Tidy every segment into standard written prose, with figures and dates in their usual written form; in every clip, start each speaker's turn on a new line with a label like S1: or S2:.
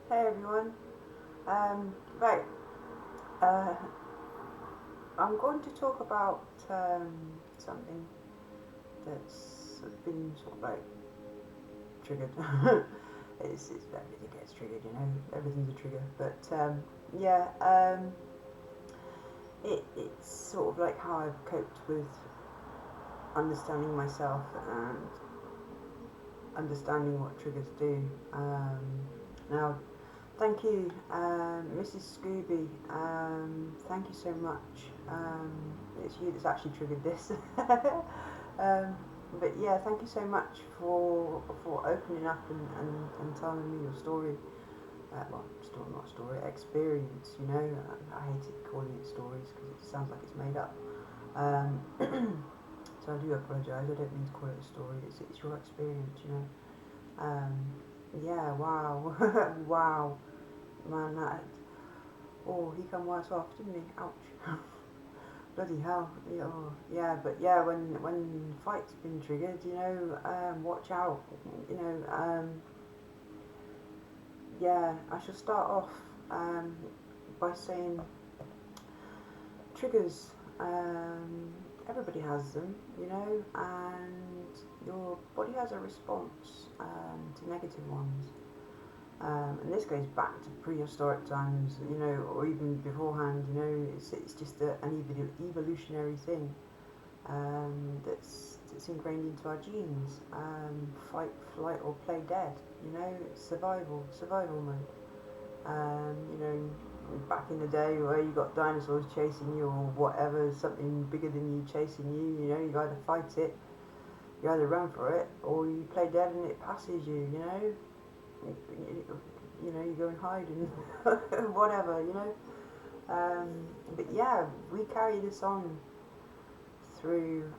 S1: Hey everyone. Right, uh, I'm going to talk about something that's been sort of like triggered. It's everything gets triggered, you know. Everything's a trigger. But yeah, it's sort of like how I've coped with understanding myself and understanding what triggers do. Now, thank you, Mrs. Scooby. Thank you so much. It's you that's actually triggered this. But yeah, thank you so much for opening up and telling me your story. Well, story, not story, experience. You know, I hate it calling it stories because it sounds like it's made up. Um, so I do apologise. I don't mean to call it a story. It's your experience. You know. Um, yeah. Wow. Wow. Man, that. Oh, he come worse off, didn't he? Ouch. Bloody hell. Yeah, oh, yeah, but yeah, when fight's been triggered, you know, watch out. You know, yeah, I shall start off um, by saying triggers. Um, Everybody has them, you know, and your body has a response to negative ones. And this goes back to prehistoric times, you know, or even beforehand. You know, it's just an evolutionary thing that's ingrained into our genes. Fight, flight, or play dead. You know, survival mode. You know, back in the day where you got dinosaurs chasing you or whatever, something bigger than you chasing you. You know, you either fight it, you either run for it, or you play dead and it passes you. You know, you know, you go and hide and whatever, you know. But yeah, we carry this on through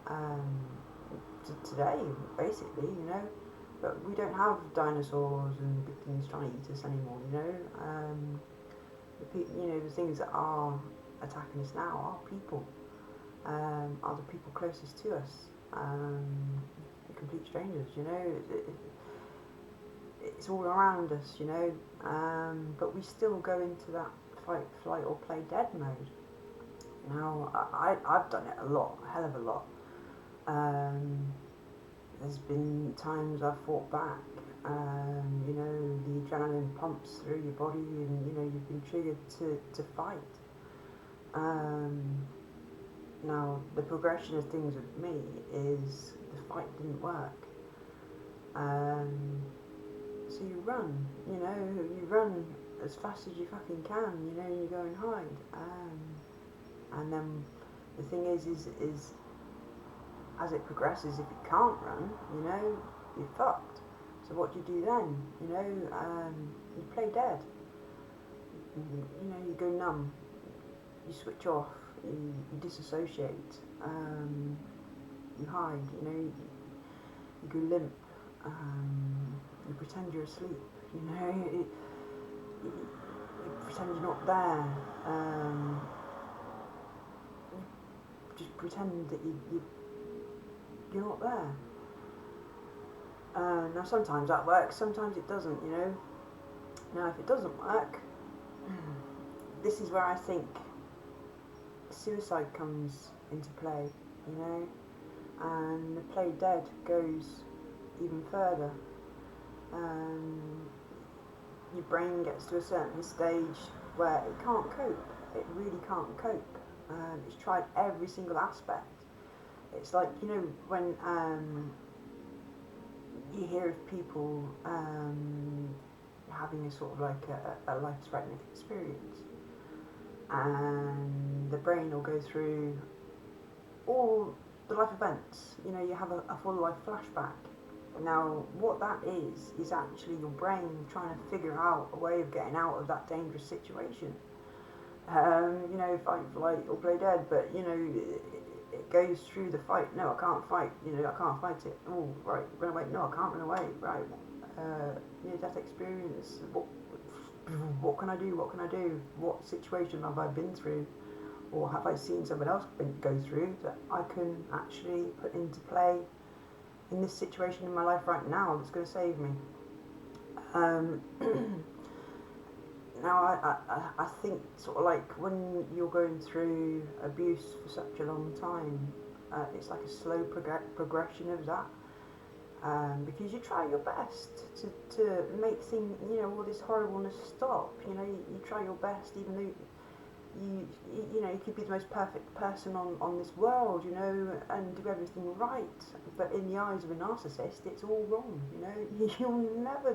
S1: today, basically, you know. But we don't have dinosaurs and big things trying to eat us anymore, you know. You know, the things that are attacking us now are people, are the people closest to us, complete strangers, you know. It's all around us, you know, but we still go into that fight, flight, or play dead mode. Now, I've done it a lot, a hell of a lot. Um, there's been times I've fought back. You know, the adrenaline pumps through your body, and you know you've been triggered to fight. Um, Now, the progression of things with me is the fight didn't work. Um, So you run, you know, you run as fast as you fucking can, you know, and you go and hide. And then the thing is as it progresses, if you can't run, you know, you're fucked. So what do you do then? You know, you play dead. You know, you go numb, you switch off, you disassociate, you hide, you know, you go limp, you pretend you're asleep, you know, you pretend you're not there. Um, just pretend that you're not there. Now sometimes that works, sometimes it doesn't, you know. Now if it doesn't work, this is where I think suicide comes into play, you know, and the play dead goes even further. Um, your brain gets to a certain stage where it can't cope. It really can't cope. It's tried every single aspect. It's like, you know, when you hear of people having a sort of like a life-threatening experience, and the brain will go through all the life events. You know, you have a full life flashback. Now, what that is actually your brain trying to figure out a way of getting out of that dangerous situation. You know, fight, flight, or play dead, but you know, it goes through the fight. No, I can't fight. You know, I can't fight it. Oh, right, run away. No, I can't run away. Right, near death experience. What can I do? What can I do? What situation have I been through? Or have I seen someone else go through that I can actually put into play in this situation in my life right now that's going to save me? Um, now I think sort of like when you're going through abuse for such a long time, it's like a slow progression of that. Because you try your best to make things, all this horribleness stop. You try your best, even though you could be the most perfect person on this world, and do everything right. But in the eyes of a narcissist, it's all wrong. You'll never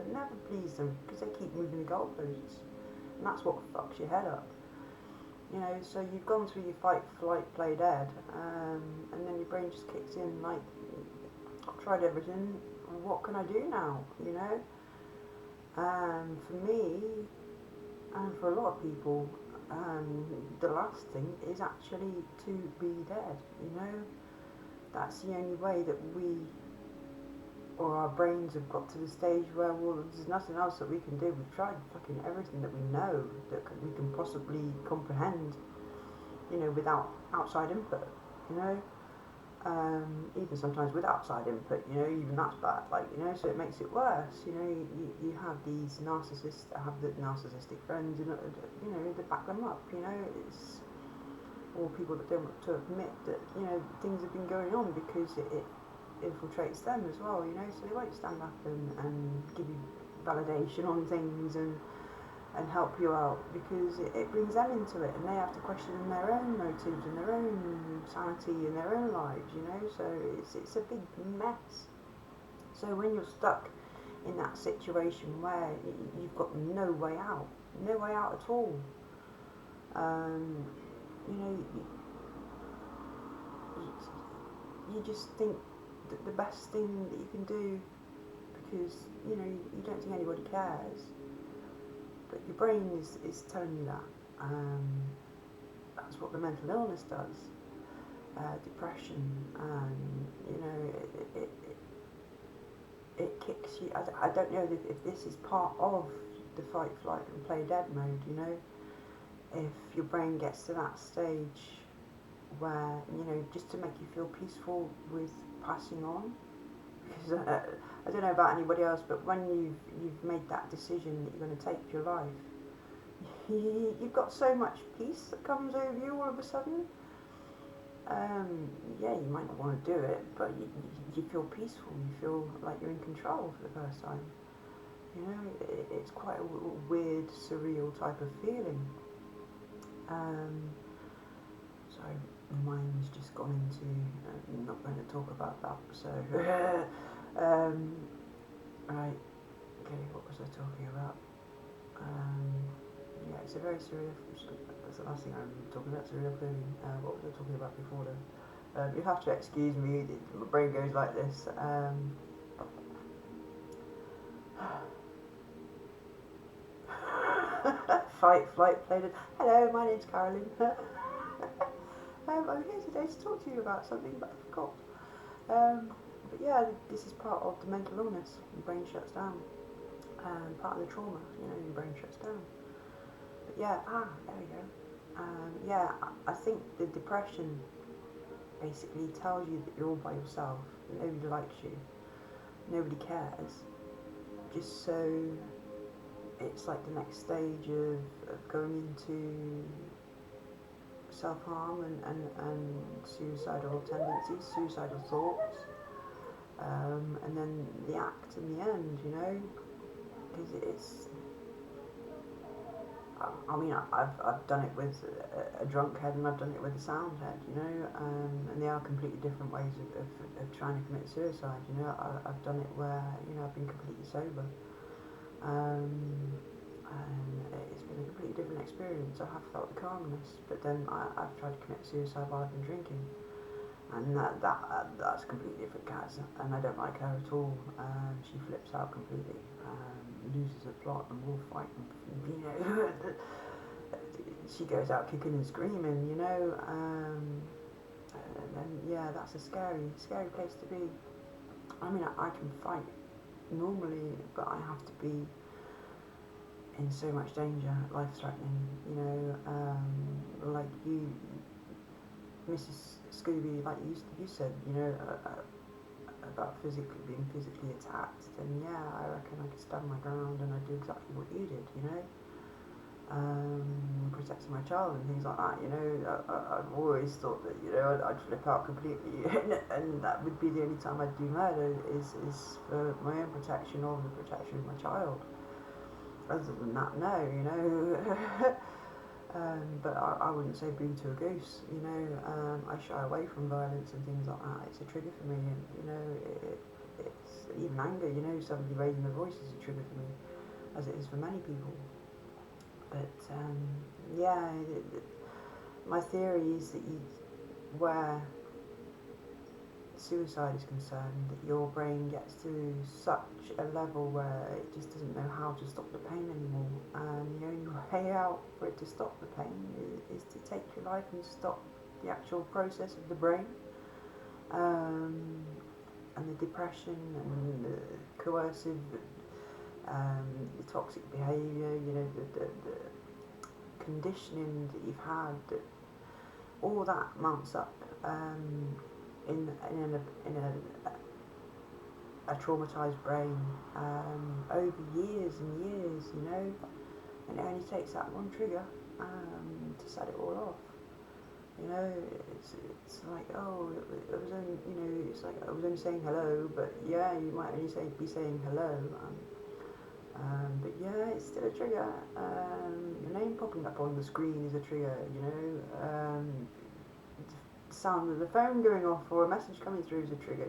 S1: please them because they keep moving the goalposts, and that's what fucks your head up. So you've gone through your fight, flight, play dead, and then your brain just kicks in like, I've tried everything. What can I do now? For me, and for a lot of people, the last thing is actually to be dead. That's the only way that we or our brains have got to the stage where, well, there's nothing else that we can do. We've tried fucking everything that we know that we can possibly comprehend, without outside input. Even sometimes with outside input, even that's bad, so it makes it worse. You have these narcissists that have the narcissistic friends, that back them up, it's or people that don't want to admit that, things have been going on because it infiltrates them as well, so they won't stand up and give you validation on things and help you out because it brings them into it and they have to question their own motives and their own sanity and their own lives, so it's a big mess. So when you're stuck in that situation where you've got no way out at all, you just think that the best thing that you can do, because you don't think anybody cares, but your brain is telling you that. That's what the mental illness does. Depression, it kicks you. I don't know if this is part of the fight, flight, and play dead mode. If your brain gets to that stage where just to make you feel peaceful with passing on, because I don't know about anybody else, but when you've made that decision that you're going to take your life, you've got so much peace that comes over you all of a sudden. You might not want to do it, but you feel peaceful. You feel like you're in control for the first time. It's quite a weird, surreal type of feeling. Sorry, my mind's just gone into. I'm not going to talk about that. So, right. Okay, what was I talking about? It's a very surreal. That's the last thing I'm talking about. Surreal feeling. What was I talking about before then? You have to excuse me. My brain goes like this. Fight, flight, play dead. Hello, my name's Carolyn. I'm here today to talk to you about something, but I forgot. But yeah, this is part of the mental illness. Your brain shuts down. Part of the trauma, your brain shuts down. But yeah, there we go. I think the depression basically tells you that you're all by yourself. Nobody likes you. Nobody cares. Just so it's like the next stage of going into self-harm and suicidal tendencies, suicidal thoughts, and then the act in the end, because it's, I've done it with a drunk head and I've done it with a sound head, and they are completely different ways of trying to commit suicide, I've done it where, I've been completely sober, and it's been a completely different experience. I have felt the calmness, but then I've tried to commit suicide while I've been drinking, and that's a completely different cat, and I don't like her at all. She flips out completely, loses the plot, and will fight, and she goes out kicking and screaming, and then that's a scary place to be. I mean, I can fight normally, but I have to be in so much danger, life-threatening, like you, Mrs. Scooby, like you said, about being physically attacked, then yeah, I reckon I could stand my ground and I'd do exactly what you did, protecting my child and things like that. I've always thought that I'd flip out completely, and that would be the only time I'd do murder is for my own protection or the protection of my child. Other than that, no. But I wouldn't say boo to a goose. I shy away from violence and things like that. It's a trigger for me, and it's even anger. Somebody raising their voice is a trigger for me, as it is for many people. But yeah, my theory is that where suicide is concerned, that your brain gets to such a level where it just doesn't know how to stop the pain anymore, and the only way out for it to stop the pain is to take your life and stop the actual process of the brain, and the depression and the coercive, the toxic behaviour, the conditioning that you've had, all that mounts up in a traumatised brain over years and years, and it only takes that one trigger to set it all off. It's like, oh, it was only, it's like I was only saying hello, but yeah, you might only be saying hello, but yeah, it's still a trigger. Your name popping up on the screen is a trigger, the sound of the phone going off or a message coming through is a trigger,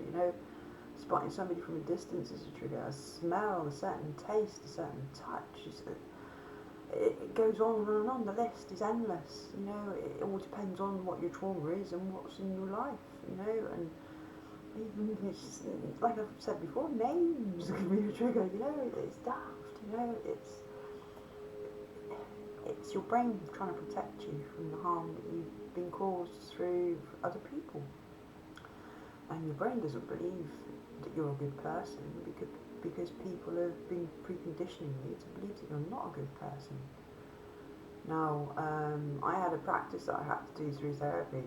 S1: spotting somebody from a distance is a trigger, a smell, a certain taste, a certain touch, it goes on and on. The list is endless. It all depends on what your trauma is and what's in your life. And even like I've said before, names can be a trigger. It's daft. It's your brain trying to protect you from the harm that you've been caused through other people. And your brain doesn't believe that you're a good person because people have been preconditioning you to believe that you're not a good person. Now, I had a practice that I had to do through therapy,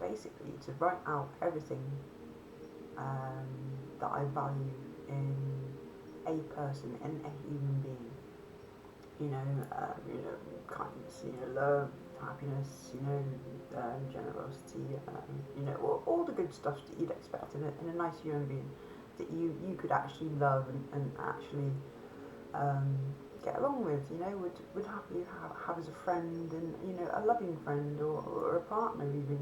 S1: basically to write out everything that I value in a person, in a human being. Kindness, love, happiness, generosity, all the good stuff that you'd expect in a nice human being that you could actually love and actually get along with, would happily have as a friend, and a loving friend or a partner even,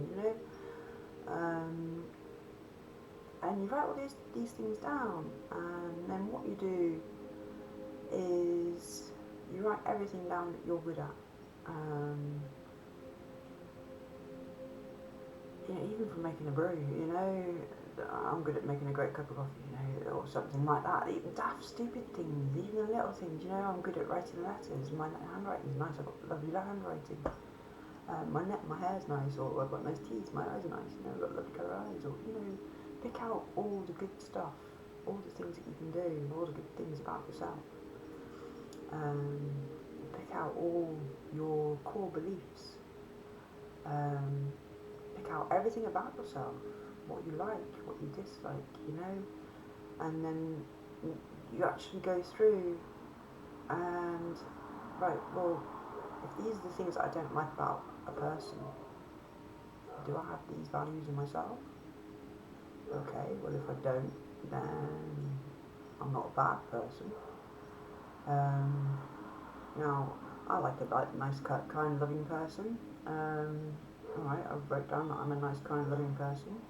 S1: and you write all these things down, and then what you do is you write everything down that you're good at. Even from making a brew, I'm good at making a great cup of coffee, or something like that. Even daft, stupid things, even the little things, I'm good at writing letters. My handwriting's nice, I've got lovely handwriting. My hair's nice, or I've got nice teeth, my eyes are nice, I've got lovely colour eyes, or, pick out all the good stuff, all the things that you can do, all the good things about yourself. Pick out all your core beliefs. Pick out everything about yourself, what you like, what you dislike, and then you actually go through and, right, well, if these are the things that I don't like about a person, do I have these values in myself? Okay, well, if I don't, then I'm not a bad person. Now, I like a nice, kind, loving person. Alright, I wrote down that I'm a nice, kind, loving person.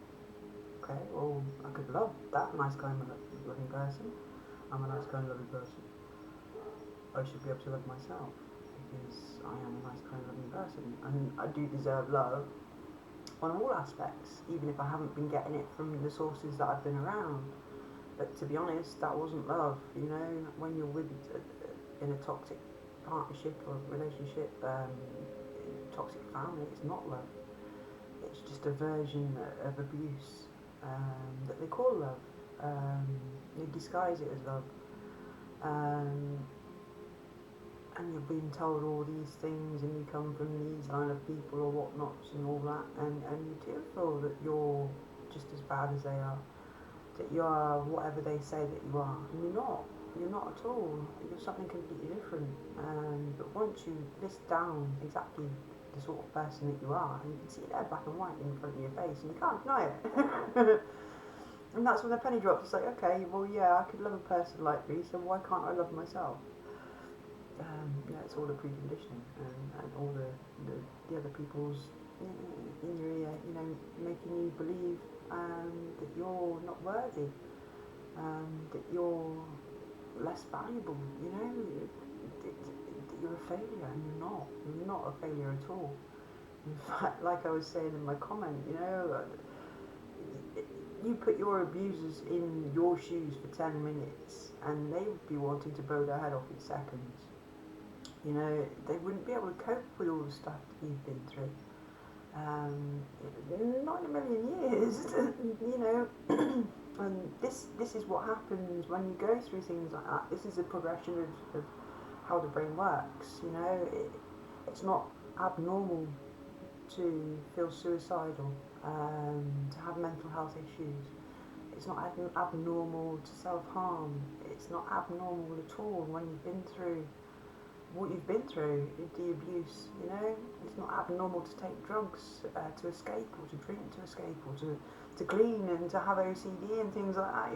S1: Okay, well, I could love that nice, kind, loving person. I'm a nice, kind, loving person. I should be able to love myself because I am a nice, kind, loving person, and I do deserve love on all aspects, even if I haven't been getting it from the sources that I've been around. But to be honest, that wasn't love. When you're in a toxic partnership or relationship, toxic family, it's not love. It's just a version of abuse that they call love. They disguise it as love. And you're being told all these things, and you come from these line of people or whatnots and all that, and you do feel that you're just as bad as they are, that you are whatever they say that you are, and you're not. you're not at all. You're something completely different. But once you list down exactly the sort of person that you are, you can see it there black and white in front of your face, and you can't deny it. And that's when the penny drops. It's like, okay, well, yeah, I could love a person like me, so why can't I love myself? It's all the preconditioning and all the other people's in your ear, making you believe that you're not worthy, that you're less valuable, that you're a failure, and you're not. You're not a failure at all. In fact, like I was saying in my comment, you put your abusers in your shoes for 10 minutes and they would be wanting to blow their head off in seconds. They wouldn't be able to cope with all the stuff that you've been through. Not in a million years, and this is what happens when you go through things like that. This is a progression of how the brain works. It's not abnormal to feel suicidal, to have mental health issues. It's not abnormal to self-harm. It's not abnormal at all when you've been through what you've been through, the abuse, It's not abnormal to take drugs to escape, or to drink to escape, or to clean and to have OCD and things like that,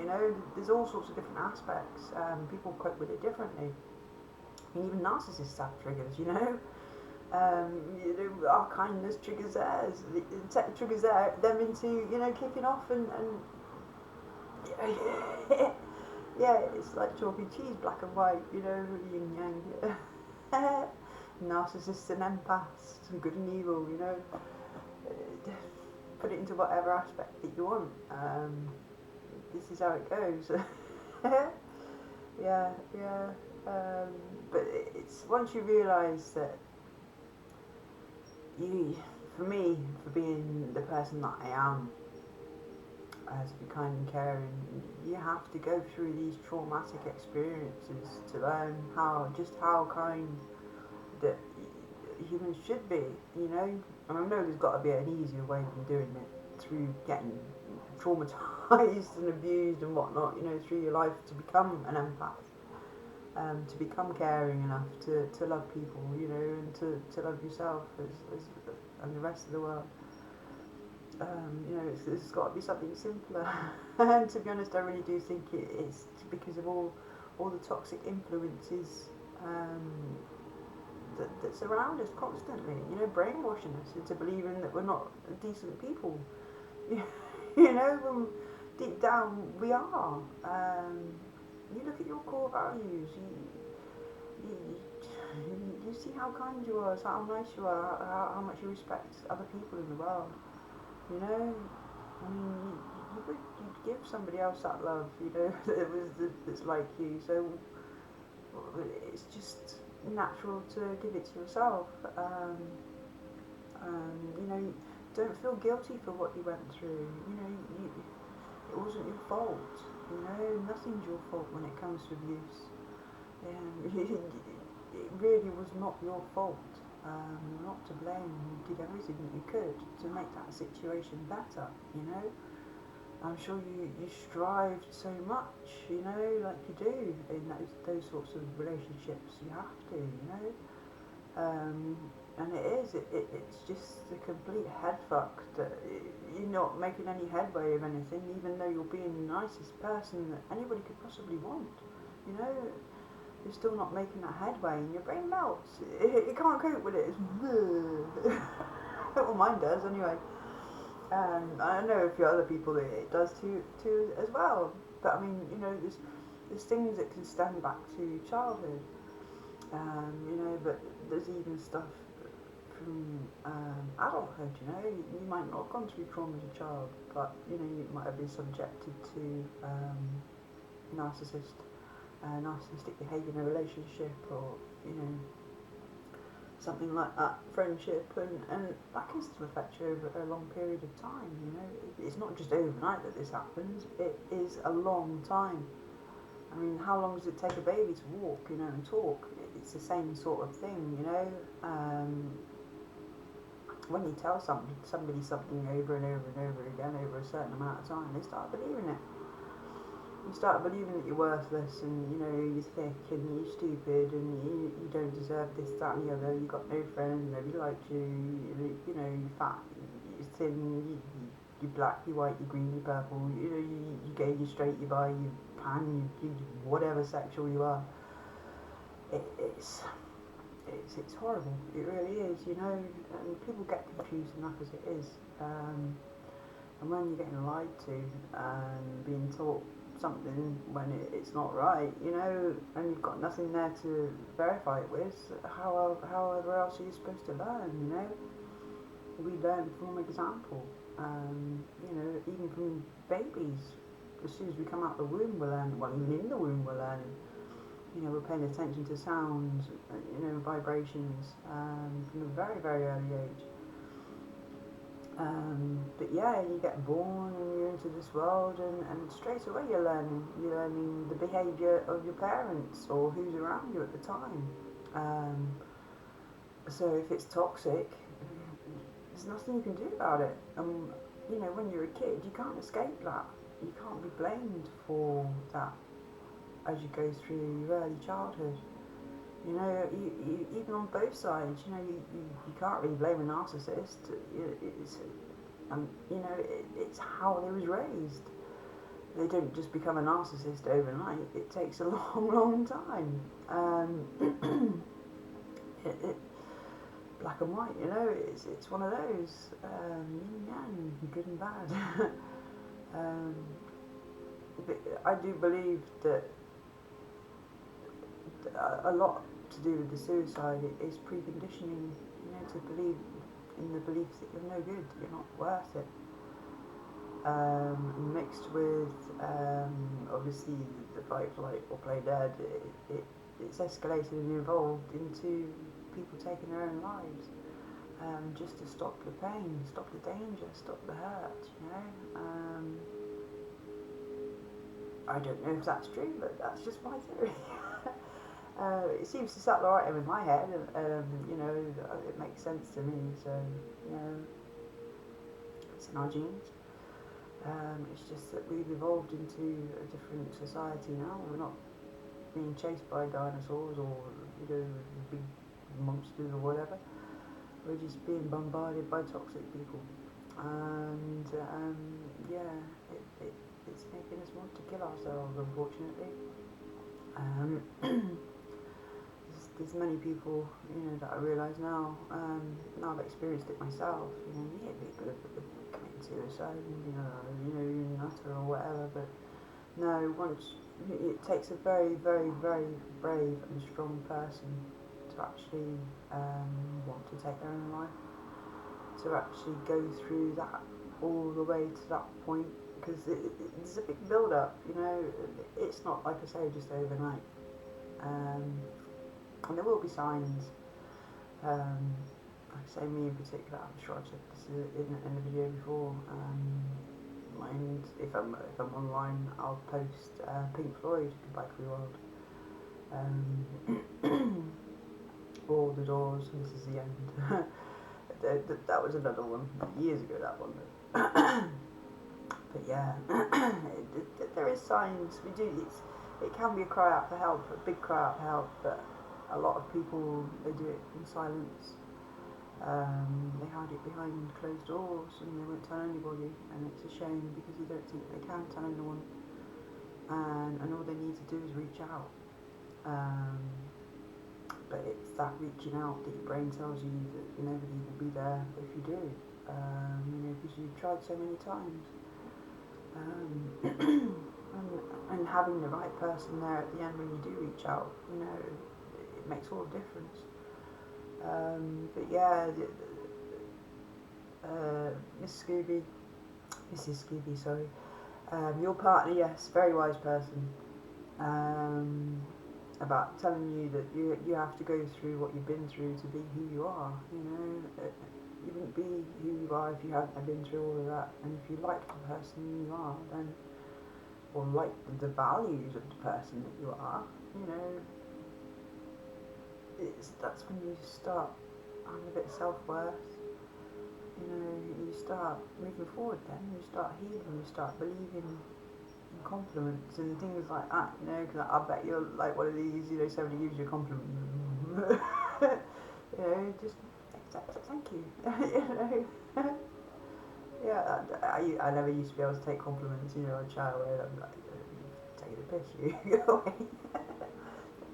S1: There's all sorts of different aspects. People cope with it differently. I mean, even narcissists have triggers, Our kindness triggers theirs. It triggers them into, kicking off and yeah, it's like chalk and cheese, black and white, yin yang. Narcissists and empaths, good and evil, put it into whatever aspect that you want. This is how it goes. yeah. But it's once you realise that for me, for being the person that I am, to be kind and caring, you have to go through these traumatic experiences to learn how kind that humans should be, And I know there's got to be an easier way than doing it through getting traumatized and abused and whatnot, through your life to become an empath, to become caring enough to love people, and to love yourself as and the rest of the world. It's got to be something simpler. And to be honest, I really do think it's because of all the toxic influences that surround us constantly. Brainwashing us into believing that we're not decent people. When deep down we are. You look at your core values. You see how kind you are, how nice you are, how much you respect other people in the world. I mean, you'd give somebody else that love, that's like you. So it's just natural to give it to yourself. Don't feel guilty for what you went through. It wasn't your fault. Nothing's your fault when it comes to abuse. It really was not your fault. You're not to blame. You did everything that you could to make that situation better, I'm sure you strived so much, like you do in those sorts of relationships. You have to, and it's just a complete head fuck that you're not making any headway of anything, even though you're being the nicest person that anybody could possibly want, You're still not making that headway, and your brain melts. It can't cope with it. It's well, mine does anyway. I know a few other people that it does too as well. But I mean, there's things that can stand back to childhood. But there's even stuff from adulthood. You might not have gone through trauma as a child, but you might have been subjected to narcissistic behaviour in a relationship, or something like that, friendship, and that can still affect you over a long period of time. It's not just overnight that this happens. It is a long time. I mean, how long does it take a baby to walk, and talk? It's the same sort of thing, when you tell somebody something over and over and over again over a certain amount of time, they start believing it. You start believing that you're worthless, and you know you're thick and you're stupid and you don't deserve this, that, and the other. You got no friends, nobody likes you. You know you're fat, you're thin, you're black, you're white, you're green, you're purple. You know you're gay, you're straight, you're bi, you're pan, you whatever sexual you are. It, it's horrible. It really is. You know, and people get confused enough as it is. And when you're getting lied to and being taught something when it's not right, you know, and you've got nothing there to verify it with, however else are you supposed to learn, you know? We learn from example. You know, even from babies, as soon as we come out the womb, we're learning. Well, even in the womb, we're learning. You know, we're paying attention to sounds, you know, vibrations, from a very, very early age. But yeah, you get born and you're into this world, and straight away you're learning the behaviour of your parents or who's around you at the time. Um, so if it's toxic, there's nothing you can do about it. You know, when you're a kid, you can't escape that. You can't be blamed for that as you go through your early childhood. You know, even on both sides, you know, you can't really blame a narcissist. You know, it's how they was raised. They don't just become a narcissist overnight. It takes a long, long time. Black and white, you know, it's one of those, yin yang, good and bad. But I do believe that a lot to do with the suicide is preconditioning, you know, to believe in the beliefs that you're no good, you're not worth it. Mixed with obviously the fight, flight, or play dead, it's escalated and evolved into people taking their own lives, just to stop the pain, stop the danger, stop the hurt, you know. I don't know if that's true, but that's just my theory. It seems to settle right in my head, and you know, it makes sense to me. So, you know, it's in our genes. It's just that we've evolved into a different society now. We're not being chased by dinosaurs or, you know, big monsters or whatever. We're just being bombarded by toxic people, and yeah, it's making us want to kill ourselves, unfortunately. There's many people, you know, that I realise now. Now I've experienced it myself. You know, you hear people committing suicide, and you're nutter or whatever. But no, it takes a very, very, very brave and strong person to actually want to take their own life. To actually go through that all the way to that point, because it's a big build-up. You know, it's not, like I say, just overnight. And there will be signs. Like I say, me in particular, I'm sure I've said this in a video before. And if I'm online, I'll post Pink Floyd, Goodbye Free World, or The Doors, and This Is the End. That was another one years ago. That one, but yeah, there is signs. We do. It can be a cry out for help, a big cry out for help, but a lot of people, they do it in silence. They hide it behind closed doors and they won't tell anybody, and it's a shame because they don't think they can tell anyone, and all they need to do is reach out. But it's that reaching out that your brain tells you that nobody will be there if you do, you know, because you've tried so many times. And having the right person there at the end when you do reach out, you know, it makes all the difference. But yeah, Mrs. Scooby, sorry. Your partner, yes, very wise person. About telling you that you have to go through what you've been through to be who you are. You know, you wouldn't be who you are if you hadn't been through all of that. And if you like the person you are, then, or like the values of the person that you are, you know, that's when you start having a bit of self-worth. You know, you start moving forward then, you start healing, you start believing compliments and things like that, you know, because I bet you're like one of these, you know, somebody gives you a compliment, you know, just accept it, thank you, you know. Yeah, I never used to be able to take compliments, you know, I'd shy away, and I'm like, taking a piss, you go away.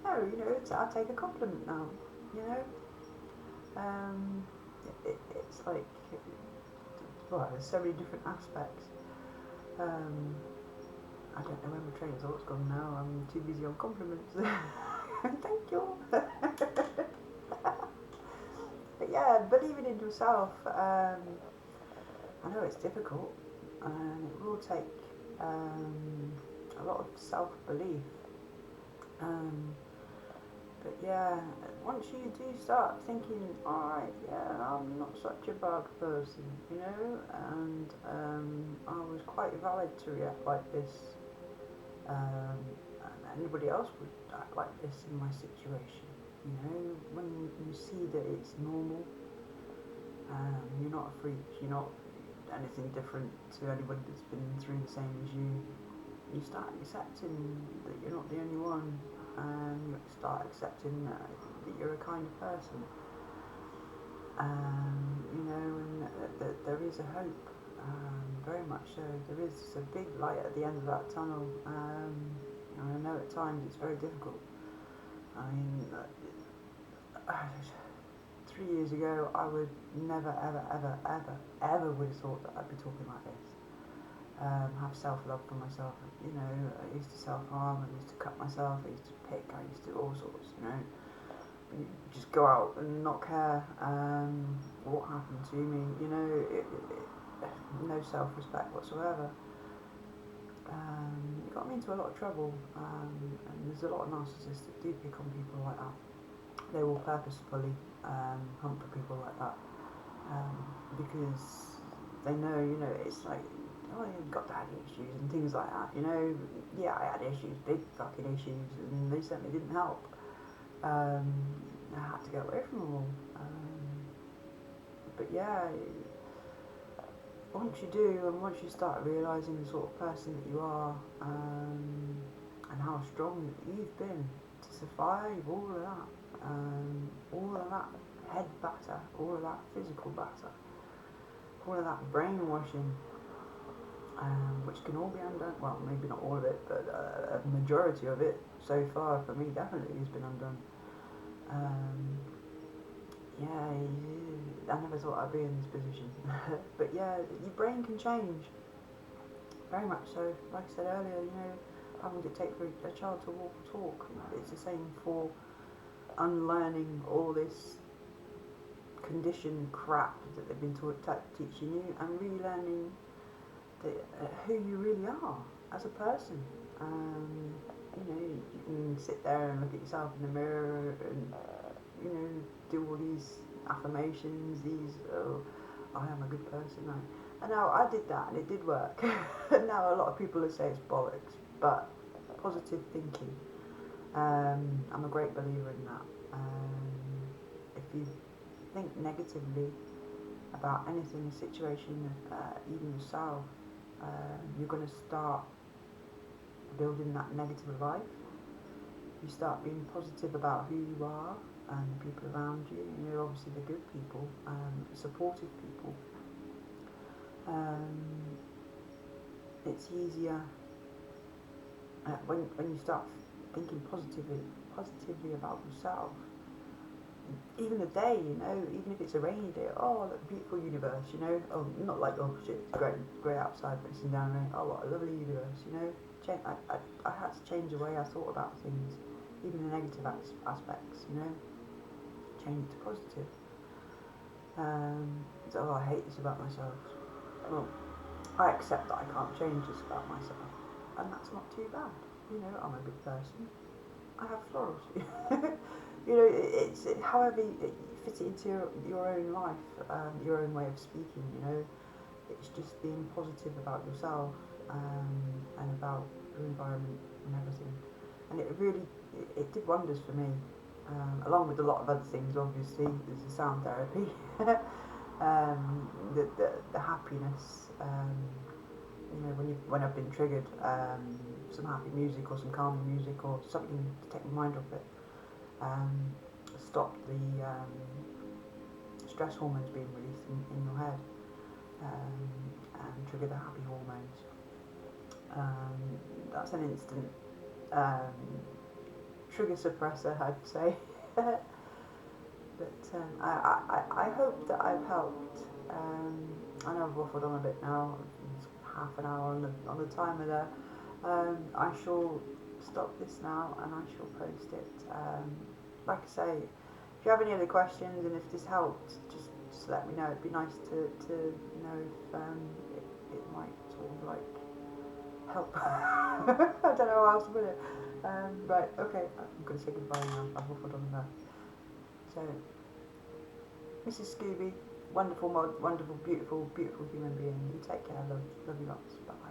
S1: No, you know, I'll take a compliment now, you know. Um, it's like, well, there's so many different aspects. Um, I don't know where my train of thought's gone now. I'm too busy on compliments. Thank you. But yeah, believing in yourself. I know it's difficult, and it will take a lot of self-belief. Um, but yeah, once you do start thinking, alright, yeah, I'm not such a bad person, you know, and I was quite valid to react like this, and anybody else would act like this in my situation, you know, when you see that it's normal, you're not a freak, you're not anything different to anybody that's been through the same as you start accepting that you're not the only one, and you start accepting that you're a kind of person, you know, and that there is a hope, very much so. There is a big light at the end of that tunnel, and I know at times it's very difficult. I mean, 3 years ago, I would never, ever, ever, ever, ever would have thought that I'd be talking like this. Have self-love for myself, you know, I used to self-harm, I used to cut myself, I used to pick, I used to do all sorts, you know. You just go out and not care what happened to me, you know, no self-respect whatsoever. It got me into a lot of trouble, and there's a lot of narcissists that do pick on people like that. They will purposefully hunt for people like that, because they know, you know, it's like, oh, you've got daddy issues and things like that, you know. Yeah, I had issues, big fucking issues, and they certainly didn't help. I had to get away from them all. But yeah, once you do, and once you start realising the sort of person that you are, and how strong you've been to survive all of that head batter, all of that physical batter, all of that brainwashing, which can all be undone. Well, maybe not all of it, but a majority of it so far for me definitely has been undone. Yeah, I never thought I'd be in this position. But yeah, your brain can change, very much so. Like I said earlier, you know, how long does it take for a child to walk or talk? It's the same for unlearning all this conditioned crap that they've been teaching you, and relearning who you really are as a person. You know, you can sit there and look at yourself in the mirror and, you know, do all these affirmations, oh, I am a good person. And now I did that and it did work. And now a lot of people will say it's bollocks, but positive thinking, I'm a great believer in that. If you think negatively about anything, a situation, even yourself, you're going to start building that negative life. You start being positive about who you are and the people around you. You know, obviously the good people, supportive people. It's easier when you start thinking positively about yourself. Even a day, you know, even if it's a rainy day, oh, look, beautiful universe, you know, oh, not like, oh shit, it's grey outside, pissing down rain, oh, what a lovely universe, you know. I had to change the way I thought about things, even the negative aspects, you know, change it to positive. So, oh, I hate this about myself. Well, I accept that I can't change this about myself, and that's not too bad, you know, I'm a good person, I have flaws. You know, it's however you fit it into your own life, your own way of speaking, you know. It's just being positive about yourself, and about your environment and everything. And it really, it did wonders for me, along with a lot of other things, obviously. There's the sound therapy, the happiness, you know, when I've been triggered, some happy music or some calming music or something to take my mind off it, um, stop the stress hormones being released in your head, and trigger the happy hormones. That's an instant um, trigger suppressor, I'd say. But I hope that I've helped. I know I've waffled on a bit now. It's half an hour on the timer there. I shall stop this now and I shall post it. Like I say, if you have any other questions and if this helped, just let me know. It'd be nice to know if it might sort of like help. I don't know how else to put it. Right, okay, I'm going to say goodbye now. I've waffled on enough. So, Mrs. Scooby, wonderful, wonderful, beautiful, beautiful human being. You take care, love you lots. Bye.